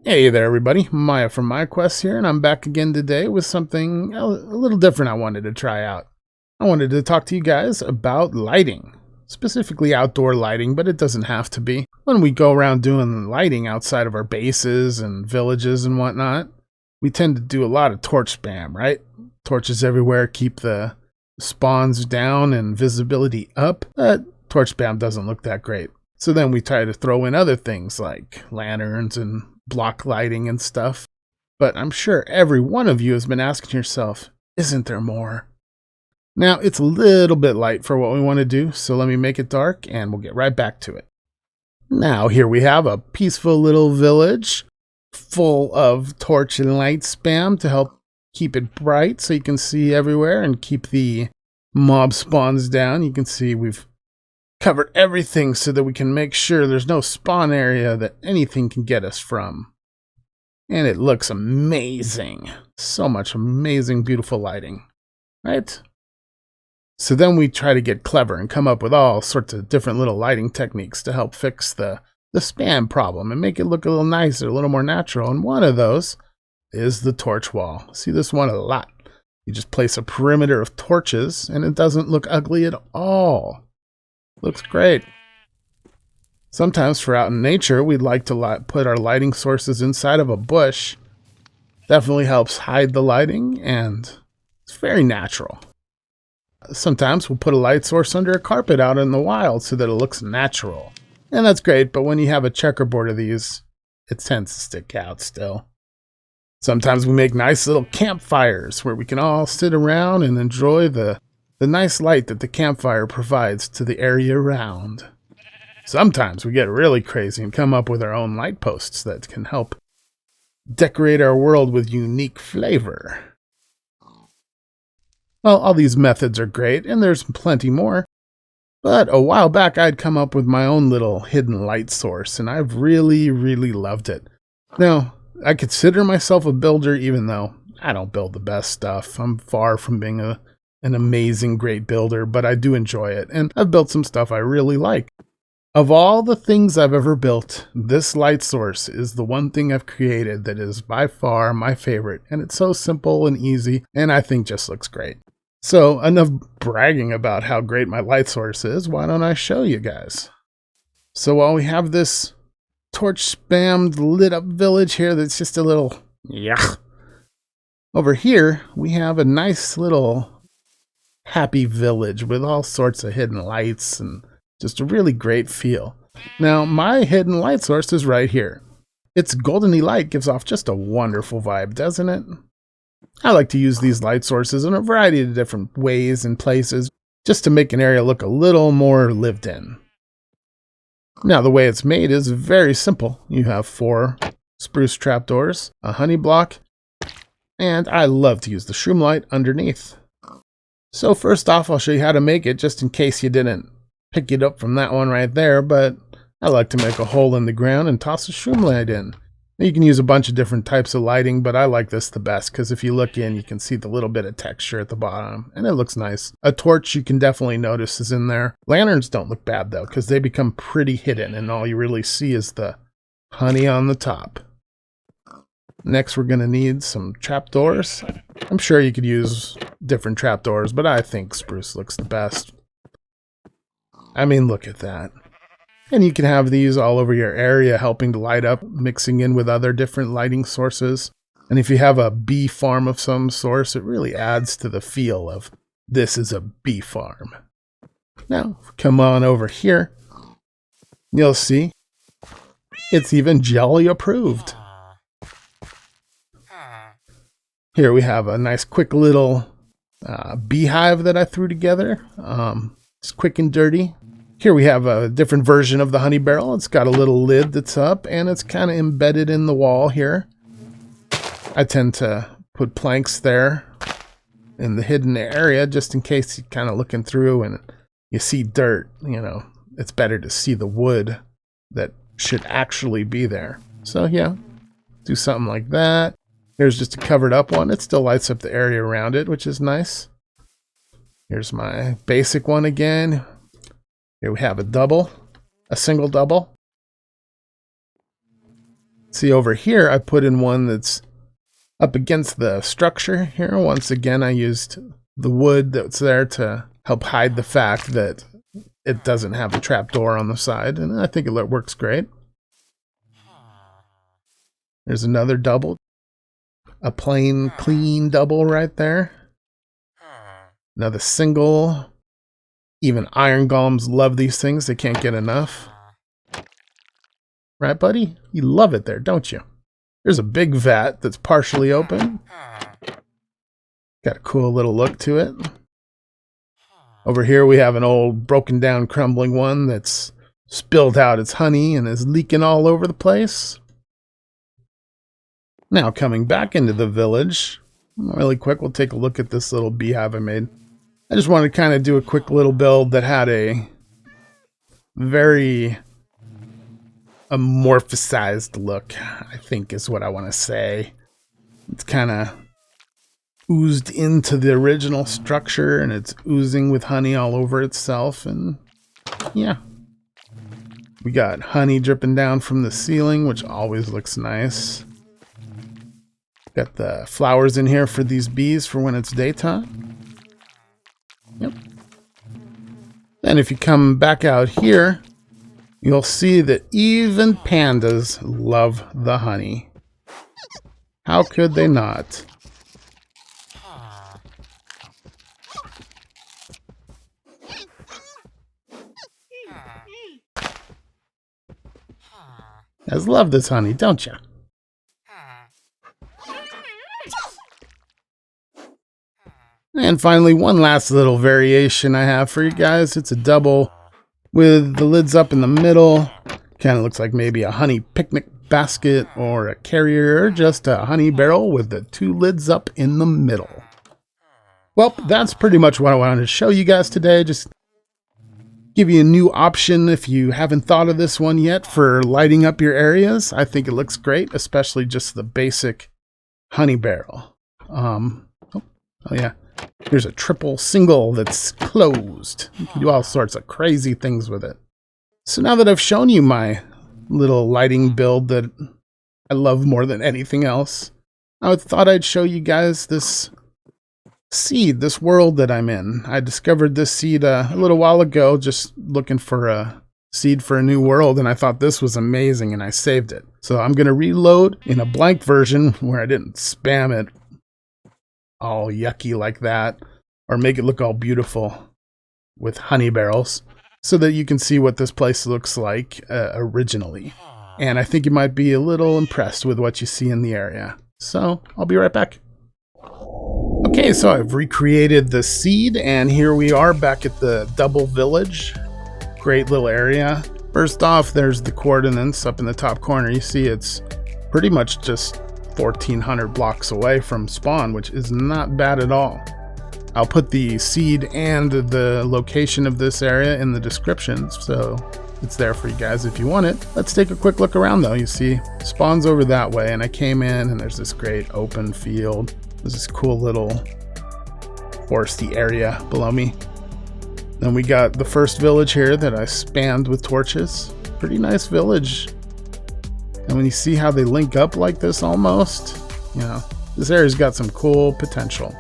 Hey there everybody, Maya from MyQuest here, and I'm back again today with something a little different I wanted to try out. I wanted to talk to you guys about lighting, specifically outdoor lighting, but it doesn't have to be. When we go around doing lighting outside of our bases and villages and whatnot, we tend to do a lot of torch spam, right? Torches everywhere keep the spawns down and visibility up, but torch spam doesn't look that great. So then we try to throw in other things like lanterns and block lighting and stuff. But I'm sure every one of you has been asking yourself, isn't there more? Now, it's a little bit light for what we want to do, so let me make it dark and we'll get right back to it. Now, here we have a peaceful little village full of torch and light spam to help keep it bright so you can see everywhere and keep the mob spawns down. You can see we've covered everything so that we can make sure there's no spawn area that anything can get us from. And it looks amazing. So much amazing, beautiful lighting, right? So then we try to get clever and come up with all sorts of different little lighting techniques to help fix the spam problem and make it look a little nicer, a little more natural. And one of those is the torch wall. See this one a lot. You just place a perimeter of torches and it doesn't look ugly at all. Looks great. Sometimes for out in nature, we'd like to put our lighting sources inside of a bush. Definitely helps hide the lighting and it's very natural. Sometimes we'll put a light source under a carpet out in the wild so that it looks natural. And that's great, but when you have a checkerboard of these, it tends to stick out still. Sometimes we make nice little campfires where we can all sit around and enjoy the nice light that the campfire provides to the area around. Sometimes we get really crazy and come up with our own light posts that can help decorate our world with unique flavor. Well, all these methods are great, and there's plenty more. But a while back, I'd come up with my own little hidden light source, and I've really, really loved it. Now, I consider myself a builder, even though I don't build the best stuff. I'm far from being an amazing, great builder, but I do enjoy it, and I've built some stuff I really like. Of all the things I've ever built, this light source is the one thing I've created that is by far my favorite, and it's so simple and easy, and I think just looks great. So, enough bragging about how great my light source is, why don't I show you guys? So while we have this torch-spammed, lit-up village here that's just a little yuck, over here we have a nice little happy village with all sorts of hidden lights and just a really great feel. Now, my hidden light source is right here. Its goldeny light gives off just a wonderful vibe, doesn't it? I like to use these light sources in a variety of different ways and places just to make an area look a little more lived in. Now, the way it's made is very simple. You have 4 spruce trapdoors, a honey block, and I love to use the shroom light underneath. So first off, I'll show you how to make it just in case you didn't pick it up from that one right there, but I like to make a hole in the ground and toss a shroom light in. You can use a bunch of different types of lighting, but I like this the best because if you look in, you can see the little bit of texture at the bottom, and it looks nice. A torch you can definitely notice is in there. Lanterns don't look bad though, because they become pretty hidden, and all you really see is the honey on the top. Next, we're going to need some trapdoors. I'm sure you could use different trapdoors, but I think spruce looks the best. I mean, look at that. And you can have these all over your area helping to light up, mixing in with other different lighting sources. And if you have a bee farm of some sort, it really adds to the feel of this is a bee farm. Now, come on over here. You'll see it's even jelly approved. Here we have a nice quick little beehive that I threw together. It's quick and dirty. Here we have a different version of the honey barrel. It's got a little lid that's up and it's kind of embedded in the wall here. I tend to put planks there in the hidden area, just in case you're kind of looking through and you see dirt. You know, it's better to see the wood that should actually be there. So yeah, do something like that. Here's just a covered up one. It still lights up the area around it, which is nice. Here's my basic one again. Here we have a single double. See, over here I put in one that's up against the structure here. Once again, I used the wood that's there to help hide the fact that it doesn't have a trapdoor on the side, and I think it works great. There's another double. A plain, clean double right there. Another single. Even iron golems love these things. They can't get enough. Right, buddy? You love it there, don't you? There's a big vat that's partially open. Got a cool little look to it. Over here we have an old broken down crumbling one that's spilled out its honey and is leaking all over the place. Now coming back into the village, really quick, we'll take a look at this little beehive I made. I just wanted to kind of do a quick little build that had a very amorphosized look, I think is what I want to say. It's kind of oozed into the original structure and it's oozing with honey all over itself, and yeah. We got honey dripping down from the ceiling, which always looks nice. Got the flowers in here for these bees for when it's daytime. Yep. And if you come back out here, you'll see that even pandas love the honey. How could they not? You guys love this honey, don't you? And finally, one last little variation I have for you guys. It's a double with the lids up in the middle. Kind of looks like maybe a honey picnic basket or a carrier, or just a honey barrel with the two lids up in the middle. Well, that's pretty much what I wanted to show you guys today. Just give you a new option if you haven't thought of this one yet for lighting up your areas. I think it looks great, especially just the basic honey barrel. Oh yeah. Here's a triple single that's closed. You can do all sorts of crazy things with it. So now that I've shown you my little lighting build that I love more than anything else, I thought I'd show you guys this seed, this world that I'm in. I discovered this seed a little while ago, just looking for a seed for a new world, and I thought this was amazing, and I saved it. So I'm going to reload in a blank version where I didn't spam it all yucky like that, or make it look all beautiful with honey barrels, so that you can see what this place looks like originally. And I think you might be a little impressed with what you see in the area. So I'll be right back. Okay, so I've recreated the seed, and here we are back at the double village. Great little area. First off, there's the coordinates up in the top corner. You see it's pretty much just 1,400 blocks away from spawn, which is not bad at all. I'll put the seed and the location of this area in the description, so it's there for you guys if you want it. Let's take a quick look around though. You see, spawn's over that way, and I came in and there's this great open field. There's this cool little foresty area below me. Then we got the first village here that I spammed with torches. Pretty nice village. And when you see how they link up like this almost, you know, this area's got some cool potential.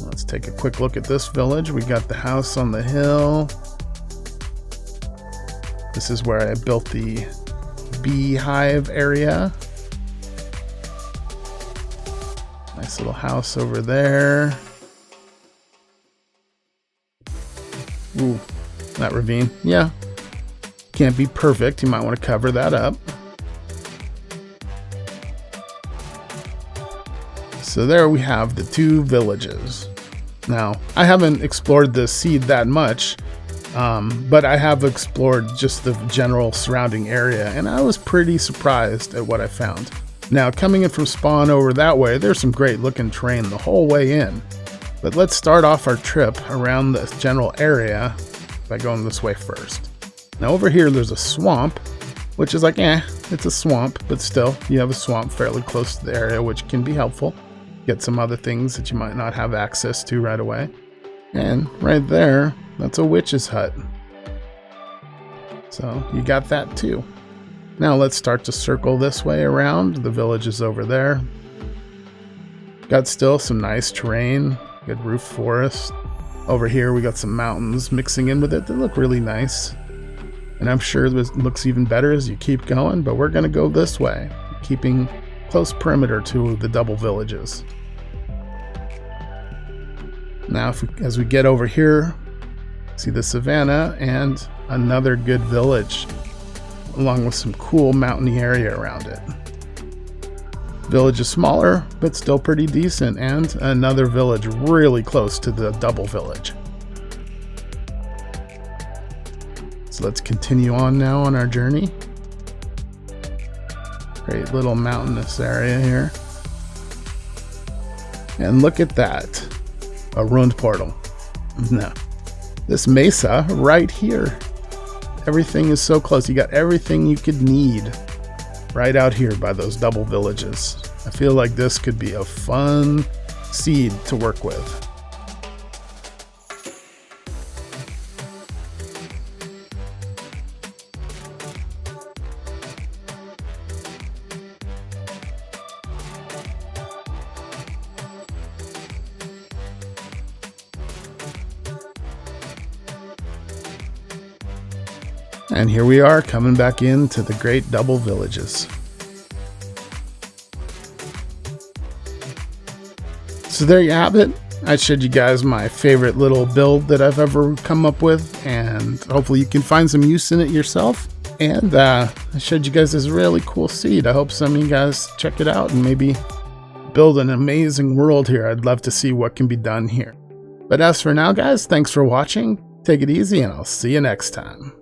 Let's take a quick look at this village. We got the house on the hill. This is where I built the beehive area. Nice little house over there. Ooh, that ravine. Yeah. Can't be perfect. You might want to cover that up. So there we have the two villages. Now, I haven't explored this seed that much, but I have explored just the general surrounding area, and I was pretty surprised at what I found. Now, coming in from spawn over that way, there's some great looking terrain the whole way in. But let's start off our trip around the general area by going this way first. Now over here there's a swamp, which is like, it's a swamp, but still, you have a swamp fairly close to the area, which can be helpful. Get some other things that you might not have access to right away. And right there, that's a witch's hut. So you got that too. Now let's start to circle this way around. The village is over there. Got still some nice terrain, good roof forest. Over here we got some mountains mixing in with it. They look really nice. And I'm sure this looks even better as you keep going, but we're gonna go this way, keeping close perimeter to the double villages. Now as we get over here, see the savannah and another good village, along with some cool mountainy area around it. Village is smaller, but still pretty decent, and another village really close to the double village. So let's continue on now on our journey. Great little mountainous area here. And look at that. A ruined portal. No. This mesa right here. Everything is so close. You got everything you could need right out here by those double villages. I feel like this could be a fun seed to work with. And here we are coming back into the great double villages. So there you have it. I showed you guys my favorite little build that I've ever come up with, and hopefully you can find some use in it yourself. And I showed you guys this really cool seed. I hope some of you guys check it out and maybe build an amazing world here. I'd love to see what can be done here. But as for now, guys, thanks for watching. Take it easy, and I'll see you next time.